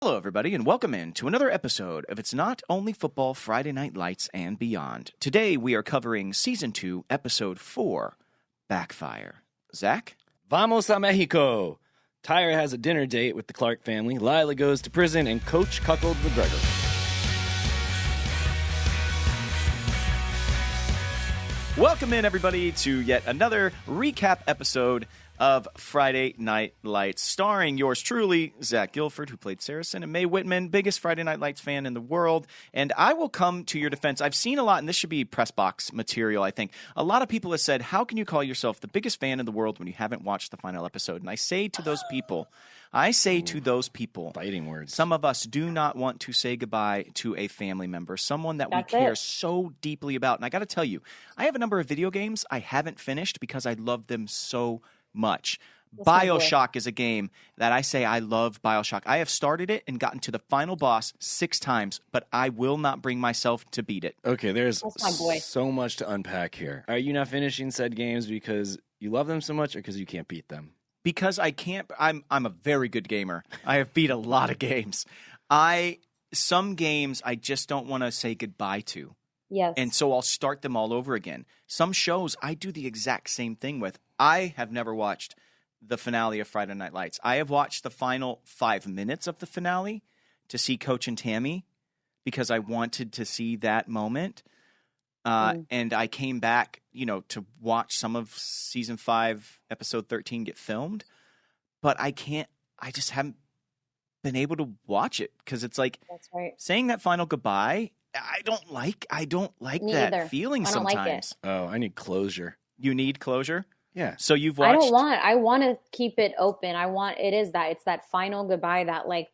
Hello, everybody, and welcome in to another episode of It's Not Only Football Friday Night Lights and Beyond. Today, we are covering Season 2, Episode 4, Backfire. Zach? Vamos a Mexico! Tyra has a dinner date with the Clark family, Lila goes to prison, and Coach cuckolds McGregor. Welcome in, everybody, to yet another recap episode of Friday Night Lights, starring yours truly, Zach Gilford, who played Saracen, and Mae Whitman, biggest Friday Night Lights fan in the world. And I will come to your defense. I've seen a lot, and this should be press box material, I think. A lot of people have said, how can you call yourself the biggest fan in the world when you haven't watched the final episode? And I say to those people, Biting words. Some of us do not want to say goodbye to a family member, someone that we care so deeply about. And I got to tell you, I have a number of video games I haven't finished because I love them so much. BioShock is a game that I say I love BioShock. I have started it and gotten to the final boss 6 times, but I will not bring myself to beat it. Okay, there's so much to unpack here. Are you not finishing said games because you love them so much or because you can't beat them? Because I can't. I'm a very good gamer. I have beat a lot of games. Some games I just don't want to say goodbye to. Yes. And so I'll start them all over again. Some shows I do the exact same thing with. I have never watched the finale of Friday Night Lights. I have watched the final 5 minutes of the finale to see Coach and Tammy because I wanted to see that moment. And I came back, to watch some of season 5, episode 13 get filmed. But I just haven't been able to watch it because it's like saying that final goodbye. I don't like that feeling sometimes. Like it. Oh, I need closure. You need closure? Yeah. So you've watched. I want to keep it open. It's that final goodbye, that like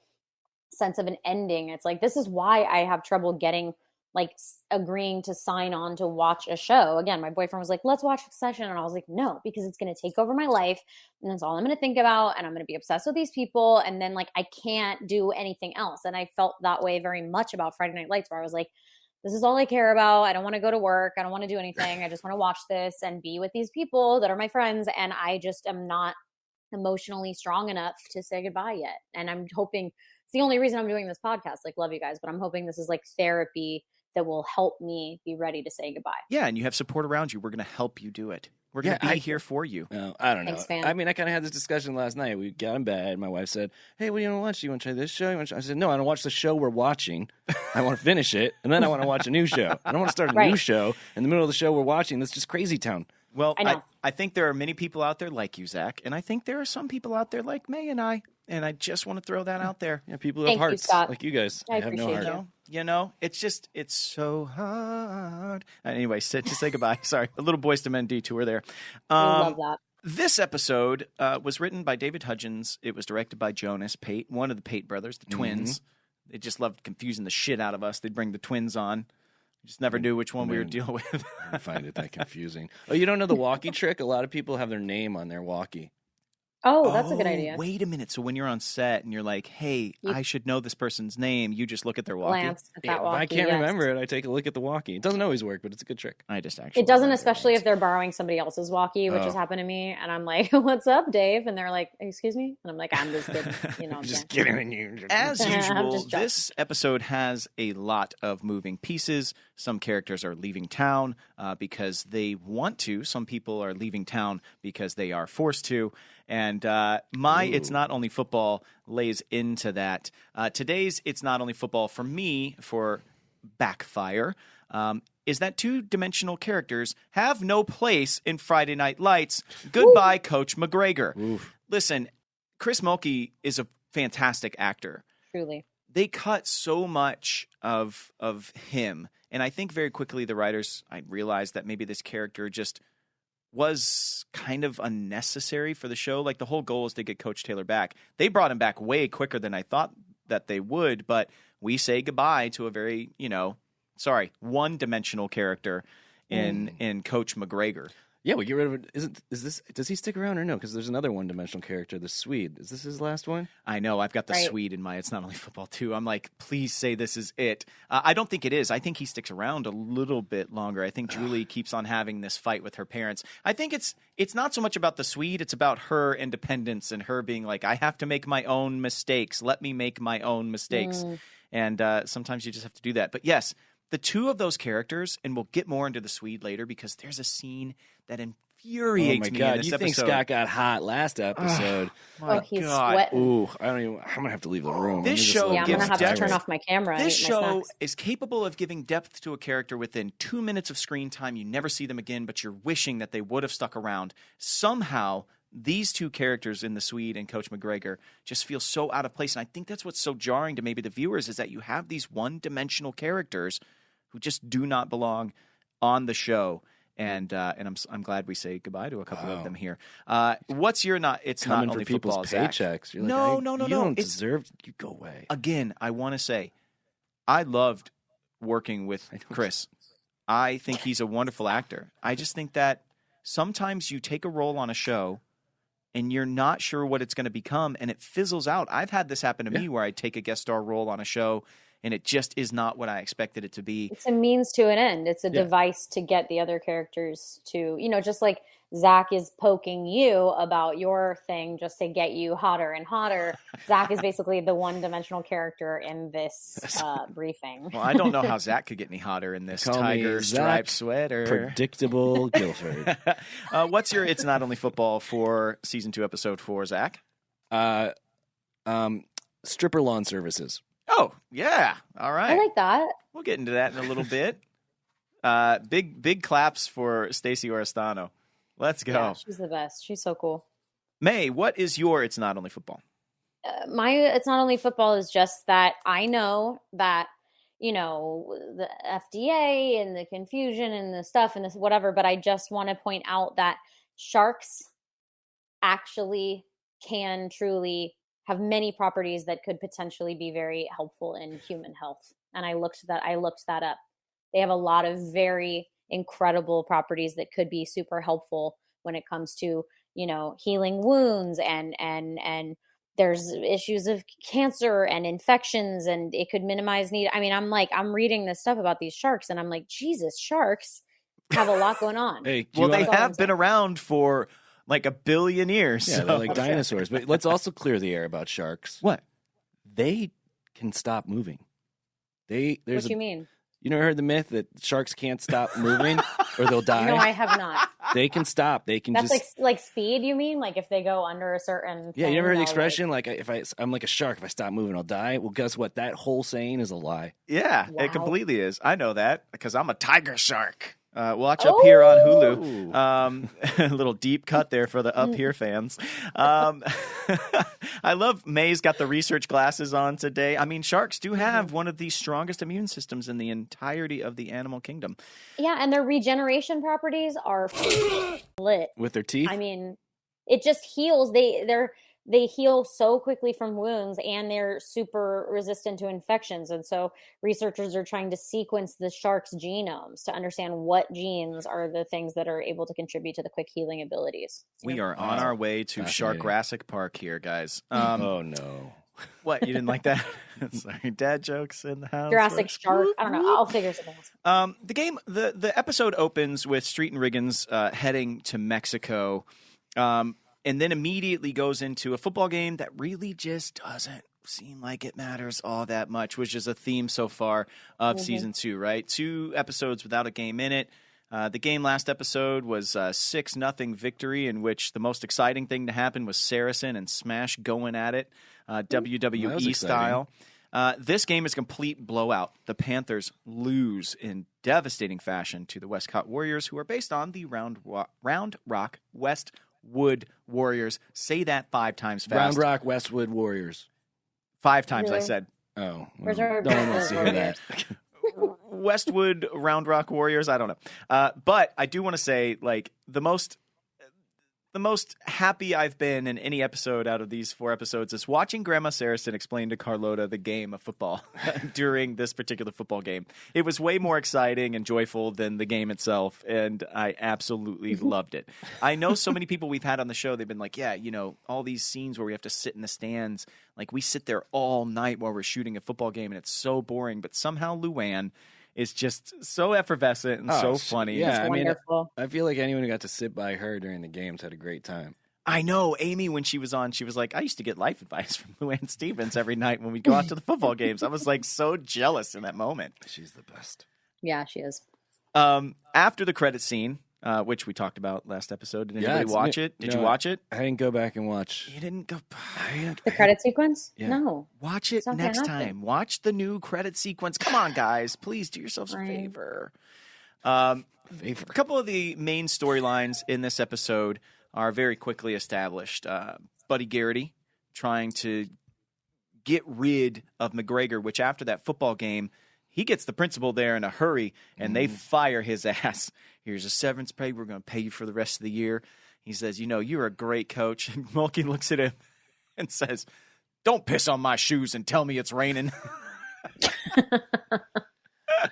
sense of an ending. It's like, this is why I have trouble getting agreeing to sign on to watch a show. Again, my boyfriend was like, let's watch Succession. And I was like, no, because it's going to take over my life. And that's all I'm going to think about. And I'm going to be obsessed with these people. And then I can't do anything else. And I felt that way very much about Friday Night Lights, where I was like, this is all I care about. I don't want to go to work. I don't want to do anything. I just want to watch this and be with these people that are my friends. And I just am not emotionally strong enough to say goodbye yet. And I'm hoping it's the only reason I'm doing this podcast. Love you guys, but I'm hoping this is therapy that will help me be ready to say goodbye. Yeah, and you have support around you. We're going to help you do it. We're going to be here for you. I don't know. Thanks, fan. I mean, I kind of had this discussion last night. We got in bed. My wife said, hey, what do you want to watch? Do you want to try this show? I said, no, I don't watch the show we're watching. I want to finish it, and then I want to watch a new show. I don't want to start a new show in the middle of the show we're watching. That's just crazy town. Well, I think there are many people out there like you, Zach, and I think there are some people out there like Mae and I just want to throw that out there. Yeah, people who have hearts like you guys. I have no heart. It's so hard. Anyway, just say goodbye. Sorry, a little Boyz II Men detour there. I love that. This episode was written by David Hudgens. It was directed by Jonas Pate, one of the Pate brothers, the twins. They just loved confusing the shit out of us. They'd bring the twins on. We just never knew which one we were dealing with. I find it that confusing. Oh, you don't know the walkie trick? A lot of people have their name on their walkie. Oh, that's a good idea. Wait a minute. So when you're on set and you're like, hey, I should know this person's name, you just look at their walkie? Glance at that walkie, if I can't remember it, I take a look at the walkie. It doesn't always work, but it's a good trick. It doesn't, especially if they're borrowing somebody else's walkie, which has happened to me. And I'm like, what's up, Dave? And they're like, excuse me? And I'm like, I'm just kidding. I'm just kidding you. As usual, this episode has a lot of moving pieces. Some characters are leaving town because they want to. Some people are leaving town because they are forced to. And It's Not Only Football lays into that. Today's It's Not Only Football for me, for Backfire, is that two-dimensional characters have no place in Friday Night Lights. Goodbye, Coach McGregor. Oof. Listen, Chris Mulkey is a fantastic actor. Truly. They cut so much of him. And I think very quickly the writers realized that maybe this character just was kind of unnecessary for the show. The whole goal is to get Coach Taylor back. They brought him back way quicker than I thought that they would, but we say goodbye to a very, one-dimensional character in Coach McGregor. Yeah, we get rid of it. Does he stick around or no? Because there's another one-dimensional character, the Swede. Is this his last one? I know. I've got the Swede in my It's Not Only Football too. I'm like, please say this is it. I don't think it is. I think he sticks around a little bit longer. I think Julie keeps on having this fight with her parents. I think it's not so much about the Swede. It's about her independence and her being like, I have to make my own mistakes. Let me make my own mistakes. And sometimes you just have to do that. But yes, the two of those characters, and we'll get more into the Swede later because there's a scene that infuriates me in this episode. You think Scott got hot last episode. He's sweating. Ooh, I'm going to have to leave the room. This show I'm going to have to turn off my camera. This show is capable of giving depth to a character within 2 minutes of screen time. You never see them again, but you're wishing that they would have stuck around. Somehow, these two characters in the Swede and Coach McGregor just feel so out of place. And I think that's what's so jarring to maybe the viewers is that you have these one-dimensional characters who just do not belong on the show. And I'm glad we say goodbye to a couple of them here. What's your not? It's coming not only for people's football, paychecks. Zach. No. You don't deserve. You go away. Again, I want to say, I loved working with Chris. I think he's a wonderful actor. I just think that sometimes you take a role on a show, and you're not sure what it's going to become, and it fizzles out. I've had this happen to me where I take a guest star role on a show, and it just is not what I expected it to be. It's a means to an end. It's a device to get the other characters to, just like Zach is poking you about your thing just to get you hotter and hotter. Zach is basically the one-dimensional character in this briefing. Well, I don't know how Zach could get any hotter in this tiger striped sweater. Predictable Gilford. What's your It's Not Only Football for Season 2, Episode 4, Zach? Stripper lawn services. Oh, yeah. All right. I like that. We'll get into that in a little bit. Big claps for Stacey Oristano. Let's go. Yeah, she's the best. She's so cool. May, what is your It's Not Only Football? My It's Not Only Football is just that I know that, the FDA and the confusion and the stuff and this whatever, but I just want to point out that sharks actually can truly have many properties that could potentially be very helpful in human health. And I looked that up. They have a lot of very incredible properties that could be super helpful when it comes to, healing wounds and there's issues of cancer and infections, and it could minimize need. I mean, I'm reading this stuff about these sharks and I'm like, Jesus, sharks have a lot going on. They have been around for like 1 billion years. Yeah, they're like dinosaurs. But let's also clear the air about sharks. What? They can stop moving. What do you mean? You never heard the myth that sharks can't stop moving or they'll die? No, I have not. They can stop. They can That's just... like speed, you mean? Like if they go under a certain... Yeah, you never heard the expression, I'm like a shark. If I stop moving, I'll die? Well, guess what? That whole saying is a lie. Yeah, It completely is. I know that because I'm a tiger shark. Watch Up Here on Hulu. A little deep cut there for the Up Here fans. I love May's got the research glasses on today. I mean, sharks do have one of the strongest immune systems in the entirety of the animal kingdom. Yeah, and their regeneration properties are lit. With their teeth? I mean, it just heals. They heal so quickly from wounds, and they're super resistant to infections. And so researchers are trying to sequence the shark's genomes to understand what genes are the things that are able to contribute to the quick healing abilities. We are on our way to Shark-Rassic Park here, guys. Oh, no. What? You didn't like that? Sorry, dad jokes in the house. Jurassic Shark. I don't know. I'll figure something else. The episode opens with Street and Riggins heading to Mexico. And then immediately goes into a football game that really just doesn't seem like it matters all that much, which is a theme so far of season 2, right? 2 episodes without a game in it. The game last episode was a 6-0 victory in which the most exciting thing to happen was Saracen and Smash going at it, WWE style. This game is a complete blowout. The Panthers lose in devastating fashion to the Westcott Warriors, who are based on the Round Rock Westwood Warriors. Say that 5 times fast. Round Rock Westwood Warriors. 5 times, really? I said. Oh. Well, no one wants to hear that. Westwood Round Rock Warriors, I don't know. But I do want to say, like, the most the most happy I've been in any episode out of these 4 episodes is watching Grandma Saracen explain to Carlota the game of football during this particular football game. It was way more exciting and joyful than the game itself, and I absolutely loved it. I know so many people we've had on the show, they've been like, yeah, you know, all these scenes where we have to sit in the stands, like we sit there all night while we're shooting a football game, and it's so boring, but somehow Luann is just so effervescent and so funny. Yeah, It's wonderful. I feel like anyone who got to sit by her during the games had a great time. I know. Amy, when she was on, she was like, I used to get life advice from Luann Stevens every night when we go out to the football games. I was like so jealous in that moment. She's the best. Yeah, she is. After the credit scene, which we talked about last episode, did anybody watch it? Did you watch it? I didn't go back and watch. You didn't go. The credit sequence? Yeah. No. Watch it next time. Watch the new credit sequence. Come on, guys. Please do yourselves a favor. A couple of the main storylines in this episode are very quickly established. Buddy Garrity trying to get rid of McGregor, which after that football game, he gets the principal there in a hurry, and they fire his ass. Here's a severance pay. We're going to pay you for the rest of the year. He says, you know, you're a great coach. And Mulkey looks at him and says, don't piss on my shoes and tell me it's raining.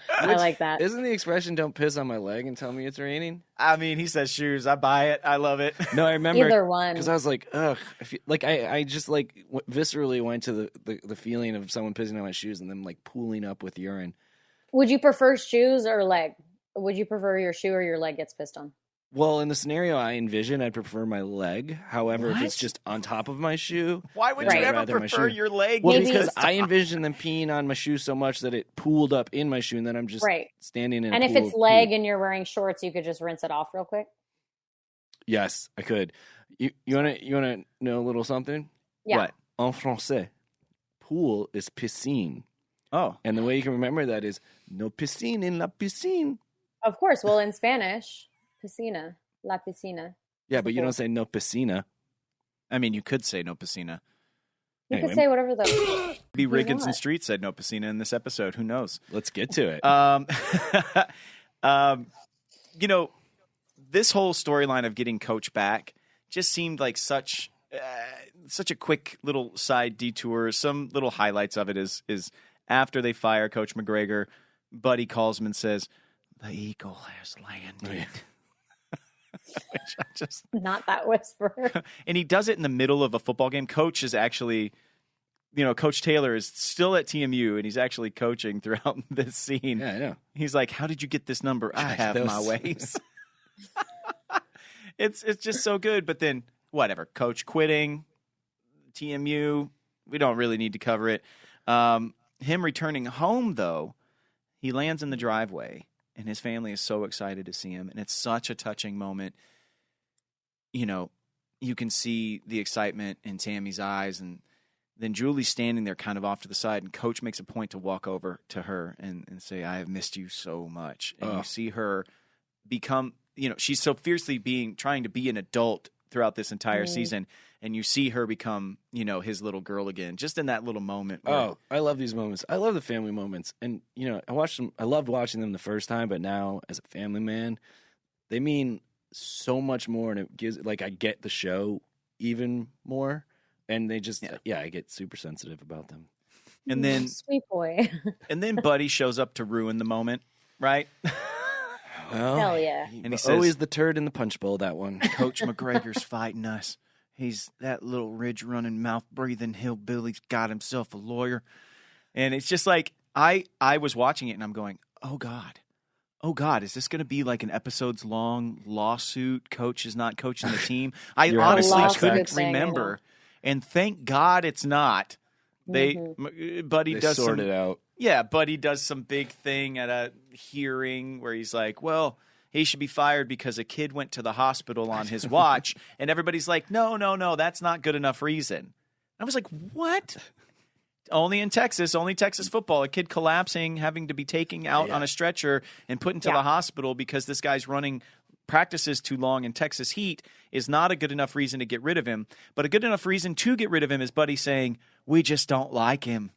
I like that. Isn't the expression "don't piss on my leg and tell me it's raining"? I mean, he says shoes. I buy it. I love it. No, I remember Either one. because I was like, ugh. I just viscerally went to the feeling of someone pissing on my shoes and them like pooling up with urine. Would you prefer shoes or leg? Would you prefer your shoe or your leg gets pissed on? Well, in the scenario I envision, I'd prefer my leg. However, if it's What? just on top of my shoe, Why would then you I'd ever rather my prefer shoe. your leg? Well, Maybe- because I envision them peeing on my shoe so much that it pooled up in my shoe, and then I'm just Right. standing in. And a if pool it's of leg pee. and you're wearing shorts, you could just rinse it off real quick. Yes, I could. You wanna know a little something? Yeah. What? En français, pool is piscine. Oh. And the way you can remember that is no piscine in la piscine. Of course. Well, in Spanish, piscina, la piscina. Yeah, but you don't say no piscina. I mean, you could say no piscina. You Anyway. could say whatever the. Maybe Riggins not? and Street said no piscina in this episode. Who knows? Let's get to it. You know, this whole storyline of getting Coach back just seemed like such a quick little side detour. Some little highlights of it is after they fire Coach McGregor, Buddy calls him and says, "The eagle has landed." Which I just Not that whisper. and he does it in the middle of a football game. Coach is actually, Coach Taylor is still at TMU, and he's actually coaching throughout this scene. Yeah, I know. He's like, "How did you get this number? I have my ways." It's just so good. But then whatever, Coach quitting, TMU. We don't really need to cover it. Him returning home though, he lands in the driveway. And his family is so excited to see him. And it's such a touching moment. You know, you can see the excitement in Tammy's eyes. And then Julie's standing there kind of off to the side. And Coach makes a point to walk over to her and say, "I have missed you so much." And you see her become, she's so fiercely trying to be an adult throughout this entire season. And you see her become, his little girl again, just in that little moment. Oh, I love these moments. I love the family moments. And, I watched them. I loved watching them the first time, but now as a family man, they mean so much more. And it gives, I get the show even more. And they just, I get super sensitive about them. And then, Sweet boy. and then Buddy shows up to ruin the moment, right? Well, Hell yeah. And he says, always the turd in the punch bowl, that one. "Coach McGregor's fighting us. He's that little ridge-running, mouth-breathing hillbilly's got himself a lawyer." And it's just like, I was watching it and I'm going, oh, God, is this going to be like an episodes-long lawsuit? Coach is not coaching the team. I You're honestly having couldn't flashbacks. remember. And thank God it's not. Buddy They does sort it out. Yeah, Buddy does some big thing at a hearing where he's like, well, he should be fired because a kid went to the hospital on his watch. And everybody's like, no, that's not good enough reason. I was like, what? Only in Texas, only Texas football. A kid collapsing, having to be taken out on a stretcher and put into the hospital because this guy's running practices too long in Texas heat is not a good enough reason to get rid of him. But a good enough reason to get rid of him is Buddy saying, "We just don't like him."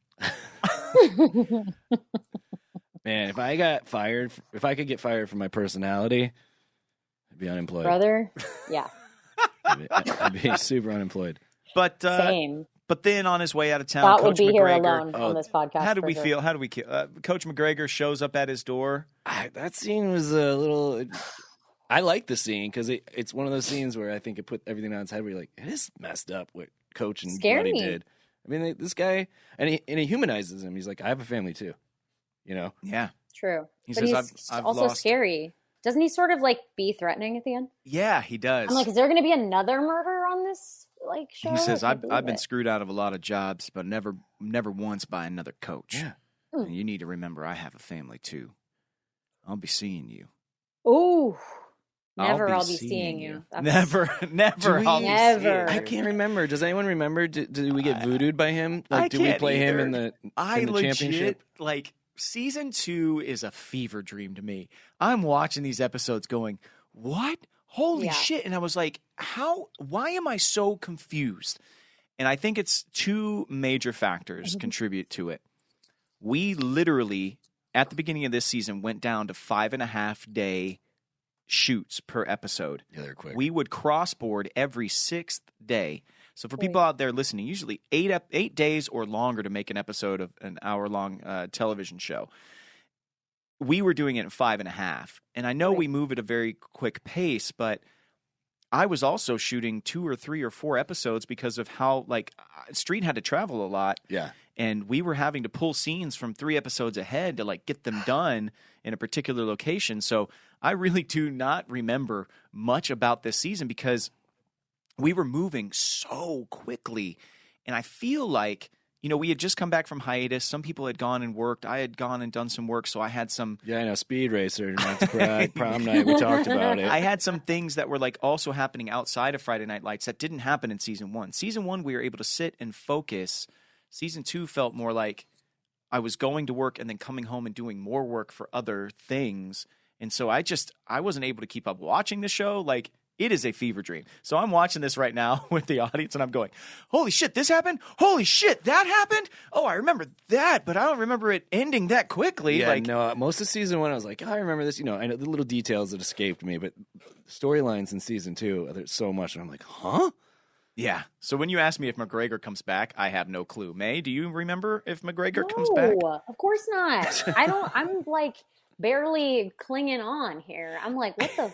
Man, if I could get fired for my personality, I'd be unemployed. Brother. Yeah. I'd be super unemployed. But Same. But then on his way out of town, Scott Coach would be here McGregor. alone on this podcast. How did we sure. feel? How did we? Coach McGregor shows up at his door. That scene was a little. I like the scene because it's one of those scenes where I think it put everything on its head. Where you're like, it is messed up what Coach and Buddy did. I mean, this guy, and he humanizes him. He's like, I have a family too, you know. Yeah, true. He but says, he's I've also lost. scary. Doesn't he sort of like be threatening at the end? Yeah, he does. I'm like, is there going to be another murder on this like show? He says, I've been screwed out of a lot of jobs, but never once by another coach. Yeah. And you need to remember, I have a family too. I'll be seeing you. Ooh. Never I'll be seeing you. Never. I can't remember. Does anyone remember? Did we get voodooed by him? Like, did we play him in the championship? Like, season 2 is a fever dream to me. I'm watching these episodes going, what? Holy shit. And I was like, why am I so confused? And I think it's 2 major factors contribute to it. We literally, at the beginning of this season, went down to 5.5 day shoots per episode. Yeah, they're quick. We would crossboard every 6th day. So for people out there listening, usually 8 days or longer to make an episode of an hour-long television show. We were doing it in 5.5. And I know we move at a very quick pace, but I was also shooting 2 or 3 or 4 episodes because of how, like, Street had to travel a lot. Yeah. And we were having to pull scenes from 3 episodes ahead to, like, get them done in a particular location. So I really do not remember much about this season because we were moving so quickly. And I feel like, you know, we had just come back from hiatus. Some people had gone and worked. I had gone and done some work, so I had some... Yeah, I know, Speed Racer, not to brag, prom night, we talked about it. I had some things that were, like, also happening outside of Friday Night Lights that didn't happen in Season 1. Season 1, we were able to sit and focus. Season 2 felt more like I was going to work and then coming home and doing more work for other things. And so I wasn't able to keep up watching the show. Like, it is a fever dream. So I'm watching this right now with the audience and I'm going, holy shit, this happened? Holy shit, that happened? Oh, I remember that, but I don't remember it ending that quickly. Yeah, like, no, most of season 1, I was like, oh, I remember this. You know, I know the little details that escaped me, but storylines in season 2, there's so much. And I'm like, huh? Yeah. So when you ask me if McGregor comes back, I have no clue. May, do you remember if McGregor comes back? Of course not. I'm like barely clinging on here. I'm like, what the...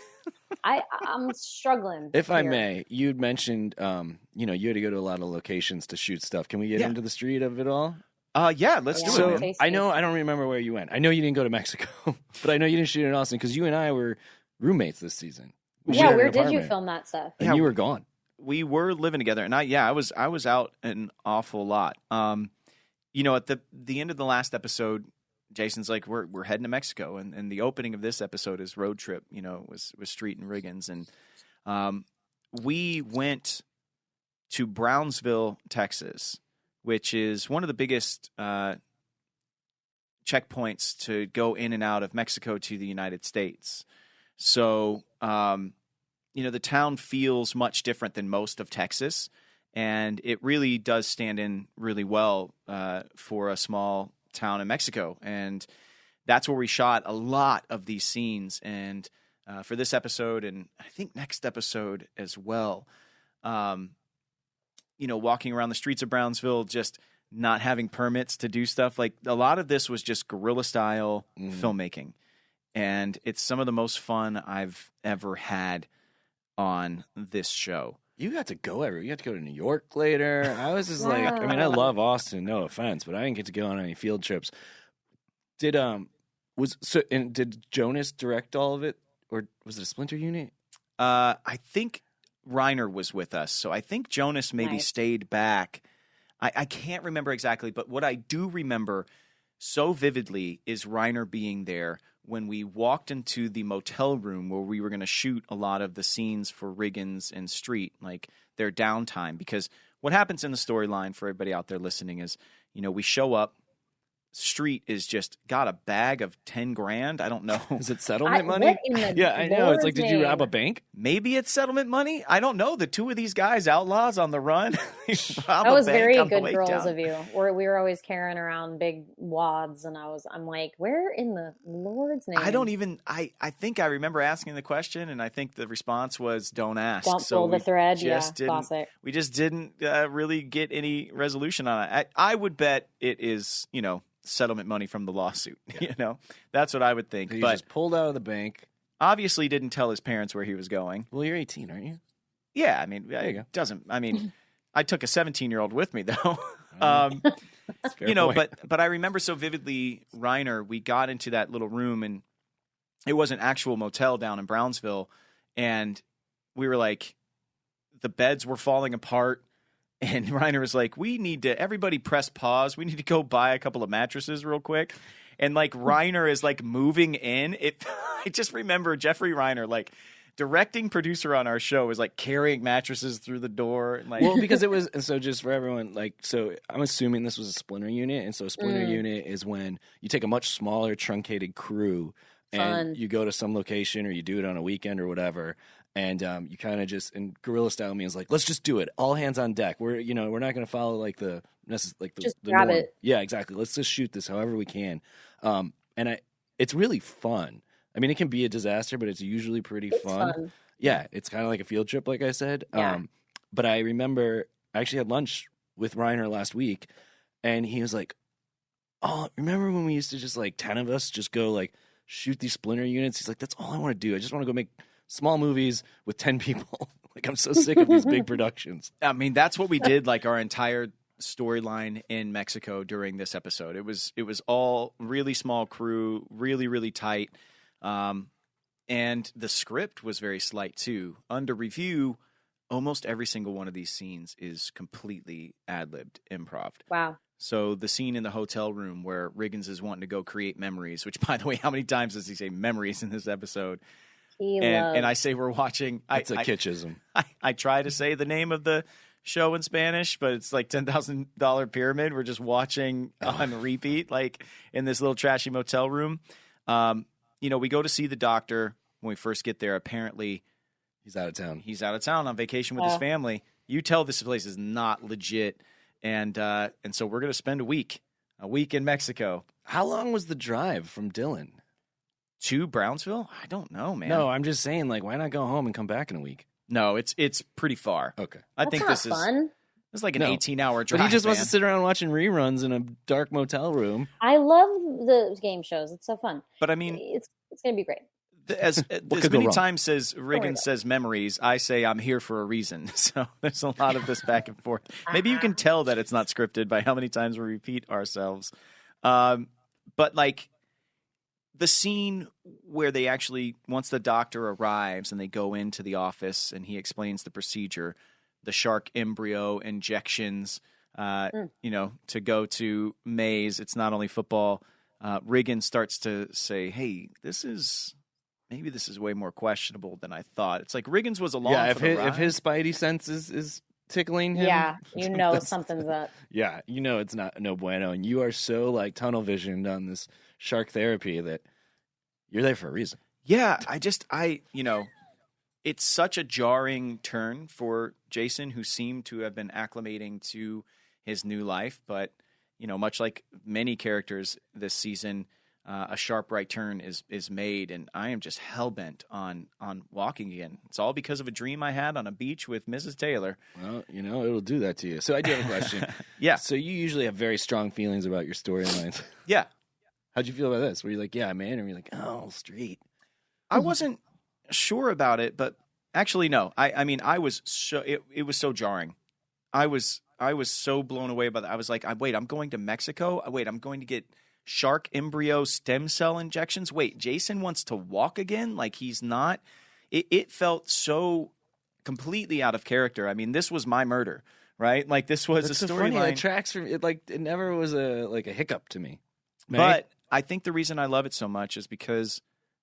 I'm struggling. If I may, you'd mentioned, you know, you had to go to a lot of locations to shoot stuff. Can we get into the street of it all? Yeah, let's do So it. Man. I don't remember where you went. I know you didn't go to Mexico, but I know you didn't shoot in Austin because you and I were roommates this season. Where did you film that stuff? And you were gone. We were living together, and I was out an awful lot. You know, at the end of the last episode, Jason's like, we're heading to Mexico, and the opening of this episode is road trip. You know, was Street and Riggins, and we went to Brownsville, Texas, which is one of the biggest checkpoints to go in and out of Mexico to the United States. So, you know, the town feels much different than most of Texas, and it really does stand in really well for a small town in Mexico. And that's where we shot a lot of these scenes. And for this episode, and I think next episode as well, you know, walking around the streets of Brownsville, just not having permits to do stuff. Like, a lot of this was just guerrilla style filmmaking. And it's some of the most fun I've ever had on this show. You got to go everywhere. You got to go to New York later. I was just like, I mean, I love Austin, no offense, but I didn't get to go on any field trips. Did Jonas direct all of it, or was it a Splinter Unit? I think Reiner was with us, so I think Jonas maybe stayed back. I can't remember exactly, but what I do remember so vividly is Reiner being there when we walked into the motel room where we were going to shoot a lot of the scenes for Riggins and Street, like their downtime. Because what happens in the storyline for everybody out there listening is, you know, we show up, street is just got a bag of 10 grand. I don't know. Is it settlement money? Yeah, I know. It's like, did you rob a bank? Maybe it's settlement money. I don't know. The two of these guys, outlaws on the run. That was very good girls of you. We were always carrying around big wads, and I'm like, where in the Lord's name? I think I remember asking the question, and I think the response was, don't ask. Don't pull the thread. Yeah, classic. We just didn't really get any resolution on it. I would bet it is, settlement money from the lawsuit. Yeah. That's what I would think. He but just pulled out of the bank. Obviously didn't tell his parents where he was going. Well, you're 18, aren't you? Yeah, I mean, it doesn't. I mean, I took a 17-year-old with me though. But I remember so vividly, Reiner. We got into that little room, and it was an actual motel down in Brownsville, and we were like, the beds were falling apart. And Reiner was like, everybody press pause. We need to go buy a couple of mattresses real quick. And like Reiner is like moving in. I just remember Jeffrey Reiner, like directing producer on our show, was like carrying mattresses through the door. And, like, well, because it was, so just for everyone, like, so I'm assuming this was a Splinter Unit. And so a Splinter Unit is when you take a much smaller truncated crew and you go to some location, or you do it on a weekend or whatever. And you kind of just, and guerrilla style means like, let's just do it. All hands on deck. We're not going to follow like the just grab norm. it. Yeah, exactly. Let's just shoot this however we can. It's really fun. I mean, it can be a disaster, but it's usually pretty fun. Yeah, it's kind of like a field trip, like I said. Yeah. But I remember I actually had lunch with Reiner last week, and he was like, "Oh, remember when we used to just like 10 of us just go like shoot these Splinter Units?" He's like, "That's all I want to do. I just want to go make small movies with 10 people. Like, I'm so sick of these big productions." I mean, that's what we did, like our entire storyline in Mexico during this episode. It was all really small crew, really, really tight. And the script was very slight too. Under review, almost every single one of these scenes is completely ad-libbed, improv. Wow. So the scene in the hotel room where Riggins is wanting to go create memories, which, by the way, how many times does he say memories in this episode? And I say we're watching. It's a kitschism. I try to say the name of the show in Spanish, but it's like $10,000 Pyramid. We're just watching on repeat, like in this little trashy motel room. We go to see the doctor when we first get there. Apparently, he's out of town. He's out of town on vacation with his family. You tell this place is not legit, and so we're going to spend a week in Mexico. How long was the drive from Dillon to Brownsville? I don't know, man. No, I'm just saying, like, why not go home and come back in a week? No, it's pretty far. Okay. I think this is fun. It's like an 18-hour drive. But he just wants to sit around watching reruns in a dark motel room. I love the game shows. It's so fun. But I mean, it's going to be great. As many times as Riggins says memories, I say I'm here for a reason. So there's a lot of this back and forth. Maybe you can tell that it's not scripted by how many times we repeat ourselves. But like the scene where they actually, once the doctor arrives and they go into the office and he explains the procedure, the shark embryo injections, to go to Mays. It's not only football. Riggins starts to say, "Hey, this is way more questionable than I thought." It's like Riggins was along for the ride. If his spidey sense is tickling him. Yeah, something's up. Yeah, it's not no bueno. And you are so like tunnel visioned on this shark therapy that you're there for a reason. Yeah, it's such a jarring turn for Jason, who seemed to have been acclimating to his new life. But, much like many characters this season, a sharp right turn is made, and I am just hell-bent on walking again. It's all because of a dream I had on a beach with Mrs. Taylor. Well, it'll do that to you. So I do have a question. Yeah. So you usually have very strong feelings about your storylines. Yeah. How'd you feel about this? Were you like, yeah, man? Or were you like, oh, street? I wasn't sure about it, but actually, no. I mean, I was so it was so jarring. I was so blown away by that. I was like, wait, I'm going to Mexico. Wait, I'm going to get shark embryo stem cell injections. Wait, Jason wants to walk again? Like he's not. It felt so completely out of character. I mean, this was my murder, right? Like this was a storyline. It tracks from it. Like it never was a hiccup to me. But I think the reason I love it so much is because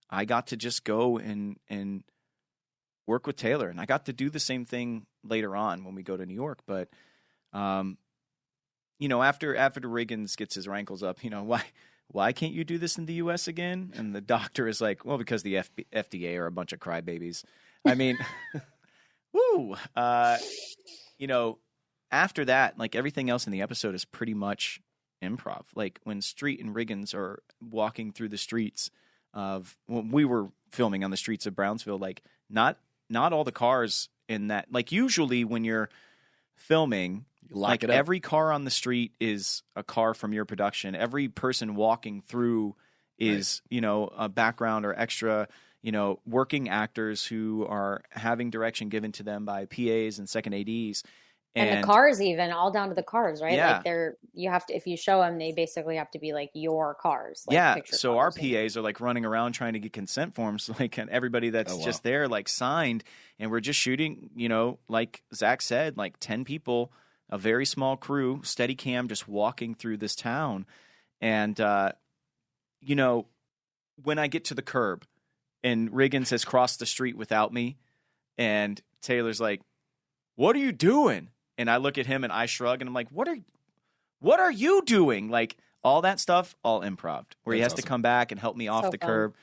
I got to just go and work with Taylor, and I got to do the same thing later on when we go to New York. But, after Riggins gets his rankles up, why can't you do this in the U.S. again? And the doctor is like, well, because the FDA are a bunch of crybabies. I mean, woo. After that, like everything else in the episode is pretty much improv. Like when Street and Riggins are walking through the streets when we were filming on the streets of Brownsville, like not all the cars in that. Like usually when you're filming, like every car on the street is a car from your production. Every person walking through is, a background or extra, working actors who are having direction given to them by PAs and second ADs. And the cars, even all down to the cars, right? Yeah. Like you have to, if you show them, they basically have to be like your cars. Like yeah. So cars. Our PAs are like running around trying to get consent forms, like, and everybody that's just there, like signed. And we're just shooting, like Zach said, like 10 people, a very small crew, steady cam, just walking through this town. And, when I get to the curb and Riggins has crossed the street without me and Taylor's like, what are you doing? And I look at him and I shrug and I'm like, what are you doing? Like all that stuff, all improv, where he has to come back and help me off the curb.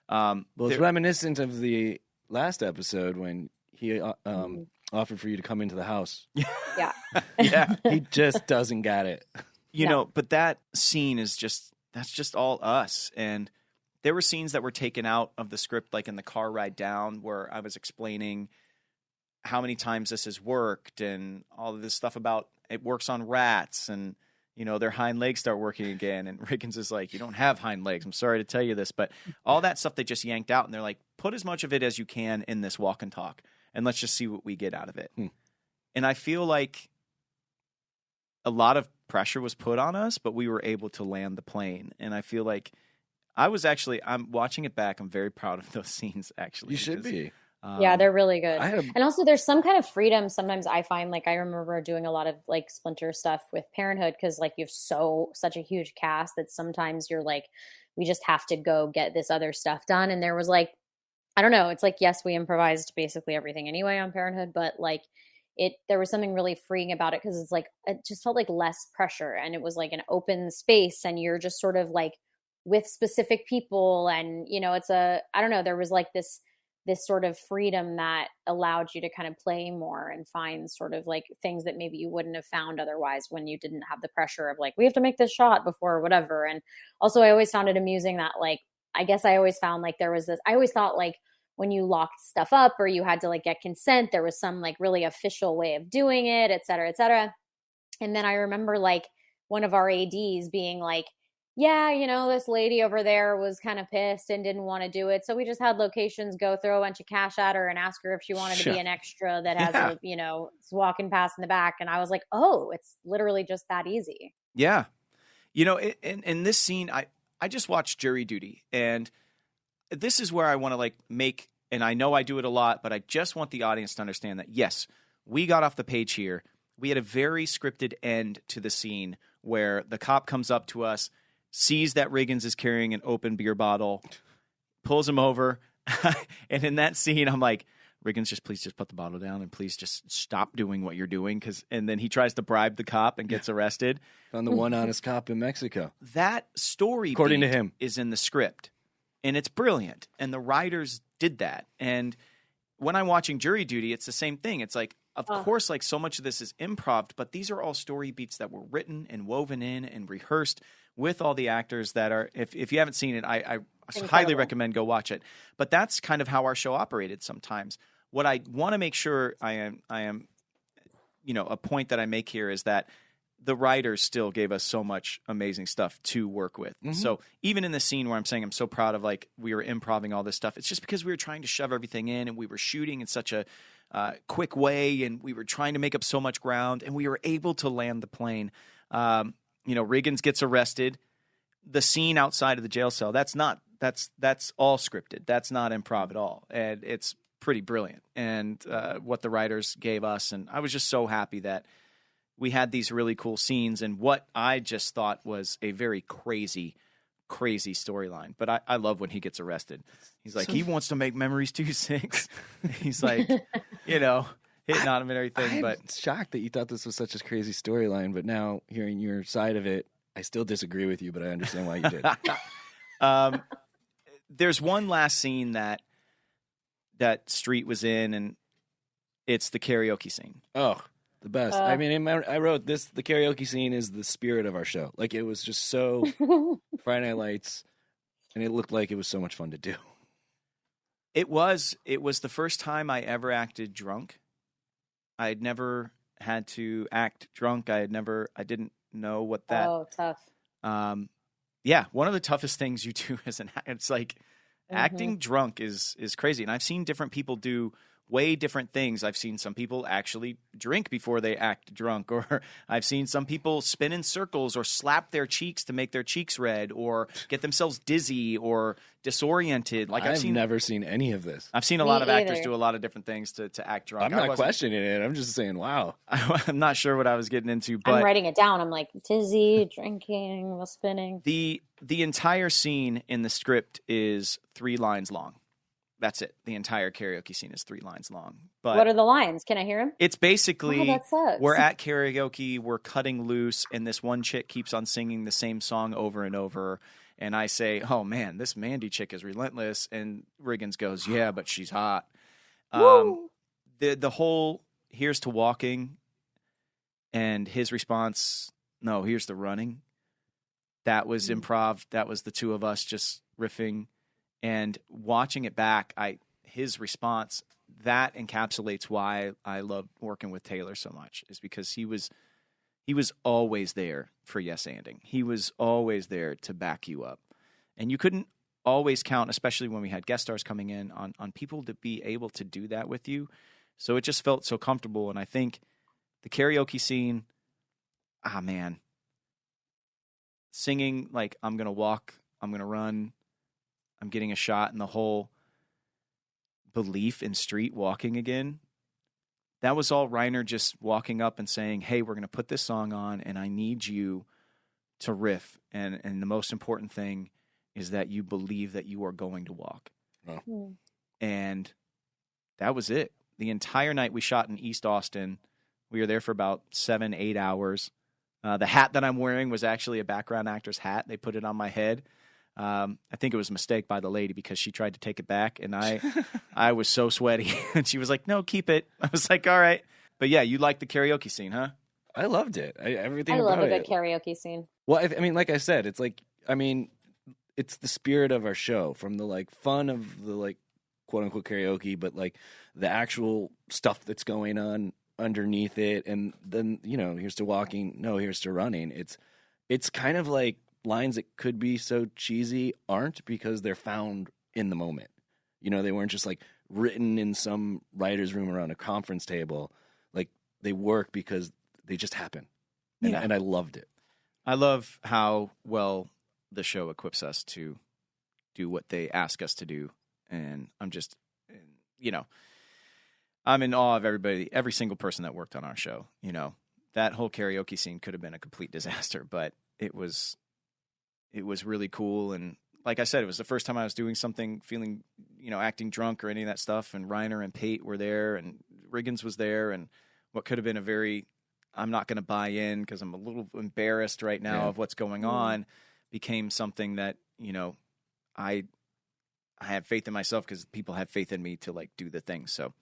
Well, it's reminiscent of the last episode when he offered for you to come into the house. Yeah. Yeah. He just doesn't get it. But that scene is that's just all us. And there were scenes that were taken out of the script, like in the car ride down where I was explaining how many times this has worked and all of this stuff about it works on rats and, their hind legs start working again. And Riggins is like, you don't have hind legs. I'm sorry to tell you this, but all that stuff they just yanked out and they're like, put as much of it as you can in this walk and talk and let's just see what we get out of it. And I feel like a lot of pressure was put on us, but we were able to land the plane. And I feel like I'm watching it back. I'm very proud of those scenes, actually. You should be. Yeah, they're really good. And also there's some kind of freedom. Sometimes I find, like, I remember doing a lot of like Splinter stuff with Parenthood because like you have such a huge cast that sometimes you're like, we just have to go get this other stuff done. And there was like, I don't know, it's like, yes, we improvised basically everything anyway on Parenthood, but like there was something really freeing about it because it's like, it just felt like less pressure and it was like an open space and you're just sort of like with specific people. And, I don't know, there was like this sort of freedom that allowed you to kind of play more and find sort of like things that maybe you wouldn't have found otherwise when you didn't have the pressure of like, we have to make this shot before whatever. And also I always found it amusing that like, I guess I always found like there was this, I always thought like when you locked stuff up or you had to like get consent, there was some like really official way of doing it, et cetera, et cetera. And then I remember like one of our ADs being like, yeah, this lady over there was kind of pissed and didn't want to do it. So we just had locations go throw a bunch of cash at her and ask her if she wanted to be an extra that has, walking past in the back. And I was like, oh, it's literally just that easy. Yeah. In this scene, I just watched Jury Duty. And this is where I want to like make, and I know I do it a lot, but I just want the audience to understand that, yes, we got off the page here. We had a very scripted end to the scene where the cop comes up to us, sees that Riggins is carrying an open beer bottle, pulls him over. And in that scene, I'm like, Riggins, please just put the bottle down and please just stop doing what you're doing. And then he tries to bribe the cop and gets arrested. Found the one honest cop in Mexico. That story, according to him, is in the script. And it's brilliant. And the writers did that. And when I'm watching Jury Duty, it's the same thing. It's like, of course, like so much of this is improv, but these are all story beats that were written and woven in and rehearsed with all the actors that are, if you haven't seen it, I highly recommend go watch it. But that's kind of how our show operated sometimes. What I want to make sure I am, a point that I make here is that the writers still gave us so much amazing stuff to work with. Mm-hmm. So even in the scene where I'm saying I'm so proud of like we were improving all this stuff, it's just because we were trying to shove everything in and we were shooting in such a quick way and we were trying to make up so much ground and we were able to land the plane. Riggins gets arrested. The scene outside of the jail cell, that's all scripted. That's not improv at all. And it's pretty brilliant. And what the writers gave us. And I was just so happy that we had these really cool scenes and what I just thought was a very crazy storyline. But I love when he gets arrested. He's like, he wants to make Memories 2-6. He's like, hitting on him and everything. I'm But shocked that you thought this was such a crazy storyline, but now hearing your side of it, I still disagree with you, but I understand why you did. There's one last scene that Street was in, and it's the karaoke scene. Oh, the best. I mean, I wrote this, the karaoke scene is the spirit of our show. Like, it was just so Friday Night Lights, and it looked like it was so much fun to do. It was the first time I ever acted drunk. I had never had to act drunk. I didn't know what that. Oh, tough. Yeah, one of the toughest things you do as it's like acting drunk is crazy. And I've seen different people do way different things. I've seen some people actually drink before they act drunk, or I've seen some people spin in circles or slap their cheeks to make their cheeks red, or get themselves dizzy or disoriented. Like I've never seen any of this. I've seen a lot of actors do a lot of different things to act drunk. I'm not questioning it. I'm just saying, wow. I'm not sure what I was getting into, but I'm writing it down. I'm like, dizzy, drinking, spinning. The entire scene in the script is 3 lines long. That's it. The entire karaoke scene is 3 lines long. But what are the lines? Can I hear them? It's basically, that sucks. We're at karaoke, we're cutting loose, and this one chick keeps on singing the same song over and over. And I say, oh man, this Mandy chick is relentless. And Riggins goes, yeah, but she's hot. The whole, here's to walking, and his response, no, here's to running. That was improv. That was the two of us just riffing. And watching it back, his response, that encapsulates why I love working with Taylor so much, is because he was always there for yes-anding. He was always there to back you up. And you couldn't always count, especially when we had guest stars coming in, on people to be able to do that with you. So it just felt so comfortable. And I think the karaoke scene, man, singing like I'm going to walk, I'm going to run, I'm getting a shot, and the whole belief in Street walking again, that was all Reiner just walking up and saying, hey, we're going to put this song on, and I need you to riff. And the most important thing is that you believe that you are going to walk. Oh. And that was it. The entire night we shot in East Austin. We were there for about 7-8 hours. The hat that I'm wearing was actually a background actor's hat. They put it on my head. I think it was a mistake by the lady because she tried to take it back, and I was so sweaty. And she was like, no, keep it. I was like, all right. But yeah, you liked the karaoke scene, huh? I loved it. Everything I love about a good karaoke scene. Well, I mean, like I said, it's like, I mean, it's the spirit of our show, from the like fun of the like quote unquote karaoke, but like the actual stuff that's going on underneath it. And then, you know, here's to walking. No, here's to running. It's kind of like lines that could be so cheesy aren't, because they're found in the moment. You know, they weren't just like written in some writer's room around a conference table. Like, they work because they just happen. And I loved it. I love how well the show equips us to do what they ask us to do. And I'm just, you know, I'm in awe of every single person that worked on our show. You know, that whole karaoke scene could have been a complete disaster, but it was really cool. And like I said, it was the first time I was doing something, feeling, you know, acting drunk or any of that stuff. And Reiner and Pate were there, and Riggins was there. And what could have been a very, I'm not going to buy in because I'm a little embarrassed right now of what's going on, became something that, you know, I have faith in myself because people have faith in me to like do the thing. So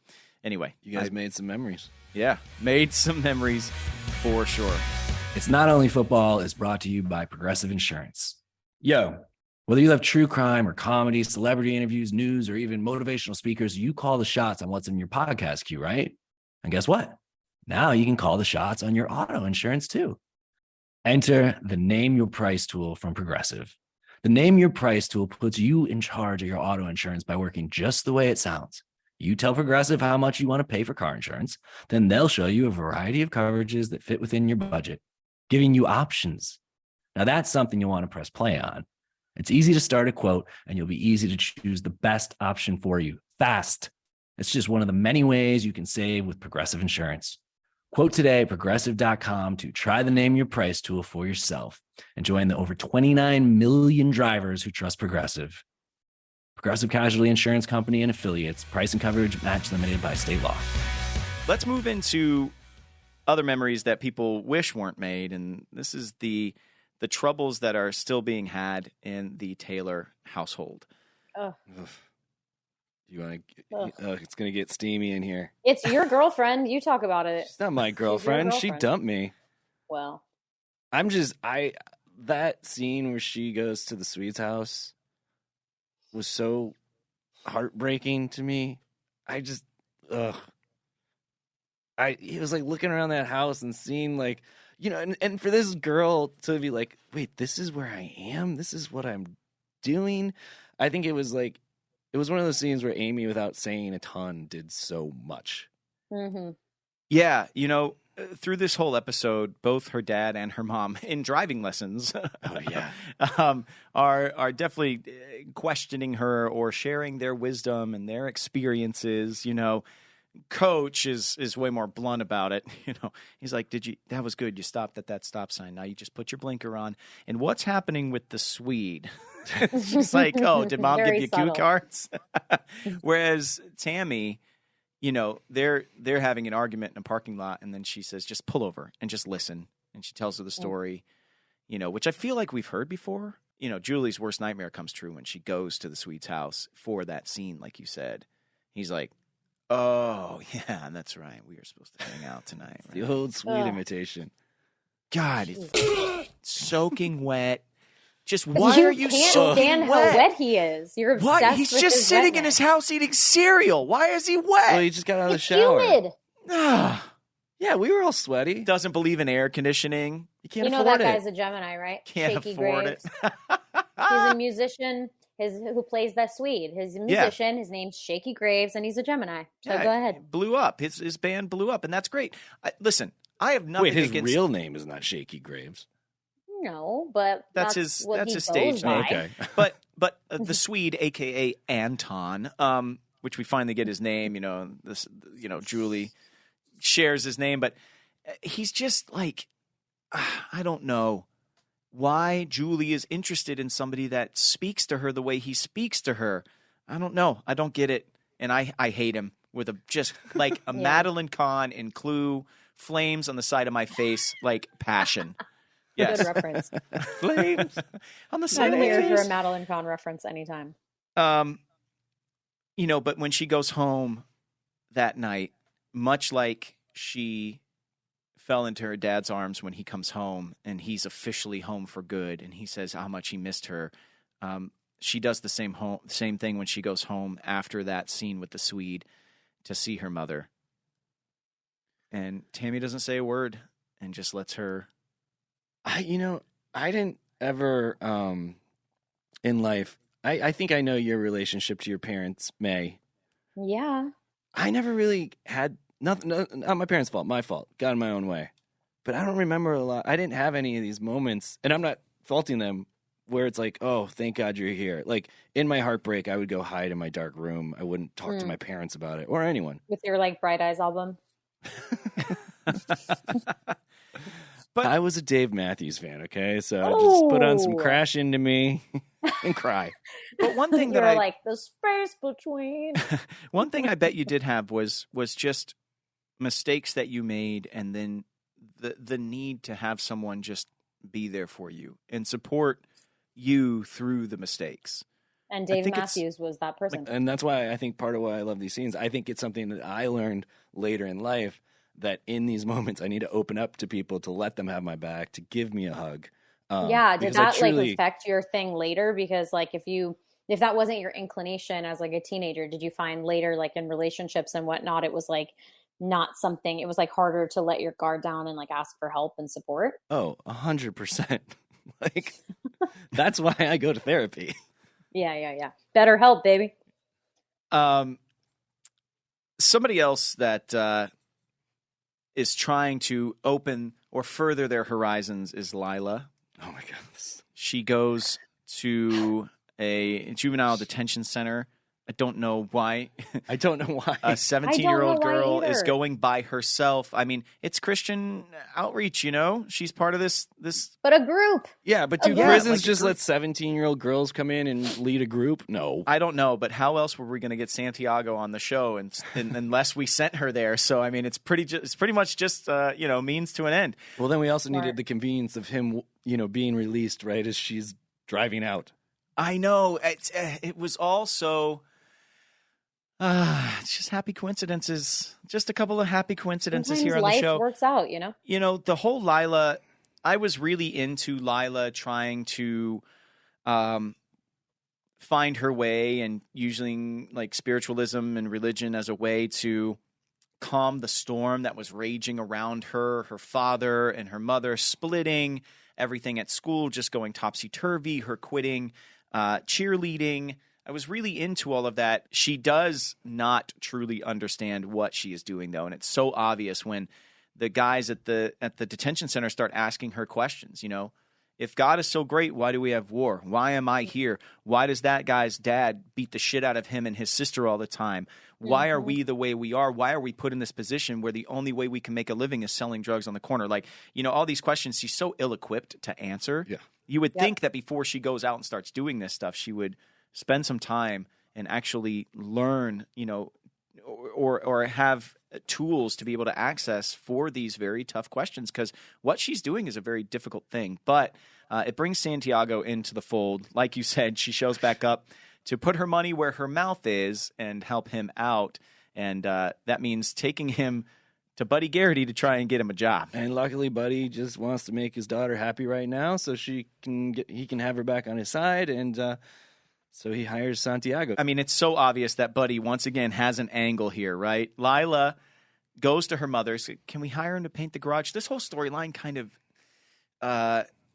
anyway, you guys made some memories. Yeah, made some memories for sure. It's Not Only Football is brought to you by Progressive Insurance. Yo, whether you love true crime or comedy, celebrity interviews, news, or even motivational speakers, you call the shots on what's in your podcast queue, right? And guess what? Now you can call the shots on your auto insurance too. Enter the Name Your Price tool from Progressive. The Name Your Price tool puts you in charge of your auto insurance by working just the way it sounds. You tell Progressive how much you want to pay for car insurance, then they'll show you a variety of coverages that fit within your budget, giving you options. Now that's something you'll want to press play on. It's easy to start a quote, and you'll be easy to choose the best option for you fast. It's just one of the many ways you can save with Progressive Insurance. Quote today at progressive.com to try the Name Your Price tool for yourself and join the over 29 million drivers who trust Progressive. Progressive Casualty Insurance Company and affiliates. Price and coverage match limited by state law. Let's move into other memories that people wish weren't made, and this is the troubles that are still being had in the Taylor household. Ugh. You want to? It's gonna get steamy in here. It's your girlfriend. You talk about it. She's not my girlfriend. She dumped me. Well, that scene where she goes to the Swede's house was so heartbreaking to me. It was like looking around that house and seeing like, and for this girl to be like, wait, this is where I am. This is what I'm doing. I think it was one of those scenes where Amy, without saying a ton, did so much. mm-hmm. Yeah. Through this whole episode, both her dad and her mom in driving lessons are definitely questioning her or sharing their wisdom and their experiences. Coach is way more blunt about it. He's like, that was good. You stopped at that stop sign. Now you just put your blinker on. And what's happening with the Swede? She's like, oh, did mom give you cue cards? Whereas Tammy, they're having an argument in a parking lot, and then she says, just pull over and just listen. And she tells her the story, which I feel like we've heard before. Julie's worst nightmare comes true when she goes to the Swede's house for that scene, like you said. He's like, oh, yeah, that's right. We were supposed to hang out tonight. Right? The old Swede imitation. God, it's soaking wet. Just why are you so stand wet? How wet he is. You're obsessed Why? He's with just his sitting wetness. in his house eating cereal. Why is he wet? Well, he just got out of the shower. Humid. Yeah, we were all sweaty. Doesn't believe in air conditioning. You can't You know afford that it. guy's a Gemini, right? Can't Shaky afford Graves. it. He's a musician. Who plays that Swede? His musician. His name's Shaky Graves, and he's a Gemini. So go ahead. It blew up. His band blew up, and that's great. Listen, I have nothing. Wait, his against... real name is not Shaky Graves. No, but that's his stage name. Okay. But the Swede, aka Anton, which we finally get his name. Julie shares his name, but he's just like, I don't know why Julie is interested in somebody that speaks to her the way he speaks to her. I don't know. I don't get it, and I hate him with just like a Madeline Kahn in Clue, flames on the side of my face, like passion. Yes. Good reference. Flames on the side I'm of my here face. for a Madeline Kahn reference anytime. But when she goes home that night, much like she fell into her dad's arms when he comes home and he's officially home for good, and he says how much he missed her. She does the same thing when she goes home after that scene with the Swede to see her mother. And Tammy doesn't say a word and just lets her. I didn't ever in life. I think I know your relationship to your parents, May. Yeah. I never really had nothing. Not my parents' fault. My fault. Got in my own way. But I don't remember a lot. I didn't have any of these moments, and I'm not faulting them, where it's like, oh, thank God you're here. Like in my heartbreak, I would go hide in my dark room. I wouldn't talk to my parents about it or anyone. With your Bright Eyes album. But I was a Dave Matthews fan, okay? So just put on some Crash Into Me and cry. But one thing You're like the space between. One thing I bet you did have was just mistakes that you made, and then the need to have someone just be there for you and support you through the mistakes. And Dave Matthews was that person. And that's why I think part of why I love these scenes, I think it's something that I learned later in life, that in these moments I need to open up to people, to let them have my back, to give me a hug. Did that affect your thing later? Because if that wasn't your inclination as a teenager, did you find later in relationships and whatnot, it was not something, it was harder to let your guard down and ask for help and support? Oh, 100%. That's why I go to therapy. Yeah. Better help, baby. Somebody else that is trying to open or further their horizons is Lila. Oh my God. She goes to a juvenile detention center I don't know why. I don't know why. A 17-year-old girl is either. going by herself. I mean, it's Christian outreach, you know? She's part of this. But a group. Yeah, but do Yeah, prisons like a just group. let 17-year-old girls come in and lead a group? No. I don't know, but how else were we going to get Santiago on the show and unless we sent her there? So, I mean, it's pretty much just, means to an end. Well, then we also Smart. needed the convenience of him, being released right as she's driving out. I know. It was all so... it's just happy coincidences. Just a couple of happy coincidences Sometimes here on the life show. works out, you know? You know, the whole Lila, I was really into Lila trying to find her way and using like spiritualism and religion as a way to calm the storm that was raging around her father and her mother splitting, everything at school just going topsy-turvy, her quitting cheerleading. I was really into all of that. She does not truly understand what she is doing, though, and it's so obvious when the guys at the detention center start asking her questions. You know, if God is so great, why do we have war? Why am I here? Why does that guy's dad beat the shit out of him and his sister all the time? Why are we the way we are? Why are we put in this position where the only way we can make a living is selling drugs on the corner? Like, all these questions she's so ill-equipped to answer. Yeah. You would think that before she goes out and starts doing this stuff, she would spend some time and actually learn, or have tools to be able to access for these very tough questions, because what she's doing is a very difficult thing. But it brings Santiago into the fold. Like you said, she shows back up to put her money where her mouth is and help him out. And that means taking him to Buddy Garrity to try and get him a job. And luckily, Buddy just wants to make his daughter happy right now, so he can have her back on his side, and so he hires Santiago. I mean, it's so obvious that Buddy, once again, has an angle here, right? Lila goes to her mother, says, can we hire him to paint the garage? This whole storyline kind of,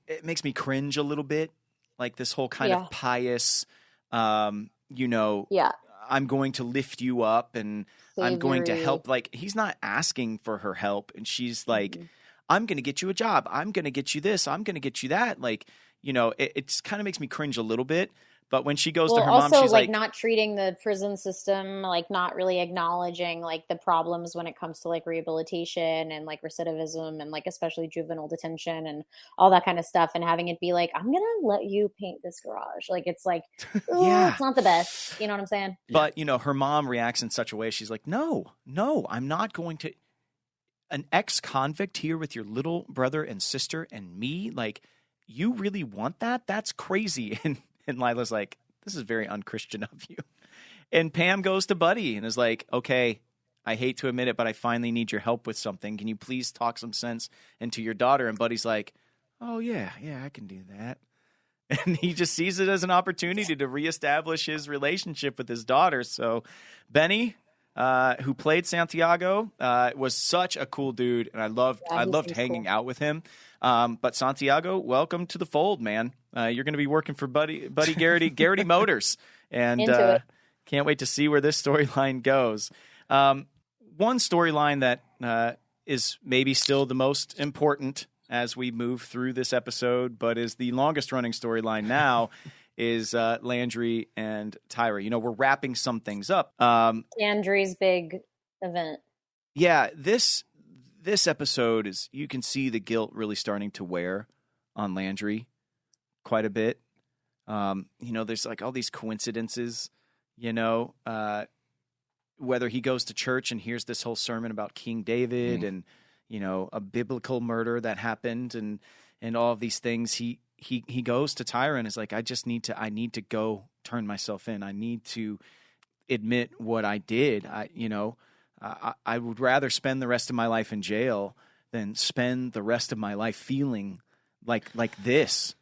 it makes me cringe a little bit. Like this whole kind of pious, I'm going to lift you up and I'm going to help. Like, he's not asking for her help. And she's like, I'm going to get you a job. I'm going to get you this. I'm going to get you that. Like, it kind of makes me cringe a little bit. But when she goes to her mom, she's like not treating the prison system, like not really acknowledging like the problems when it comes to like rehabilitation and like recidivism and like especially juvenile detention and all that kind of stuff, and having it be like, I'm going to let you paint this garage. Like, it's like, it's not the best. You know what I'm saying? But, her mom reacts in such a way. She's like, no, I'm not going to. An ex-convict here with your little brother and sister and me? Like, you really want that? That's crazy. And Lila's like, this is very unchristian of you. And Pam goes to Buddy and is like, okay, I hate to admit it, but I finally need your help with something. Can you please talk some sense into your daughter? And Buddy's like, oh, yeah, I can do that. And he just sees it as an opportunity to reestablish his relationship with his daughter. So Benny, who played Santiago, was such a cool dude, and I loved hanging out with him. But Santiago, welcome to the fold, man. You're going to be working for Buddy Garrity Motors, and can't wait to see where this storyline goes. One storyline that is maybe still the most important as we move through this episode, but is the longest running storyline now, is Landry and Tyra. We're wrapping some things up. Landry's big event. Yeah, this episode is, you can see the guilt really starting to wear on Landry quite a bit. There's like all these coincidences, whether he goes to church and hears this whole sermon about King David and, a biblical murder that happened and all of these things. He goes to Tyra and is like, I need to go turn myself in. I need to admit what I did. I would rather spend the rest of my life in jail than spend the rest of my life feeling like this,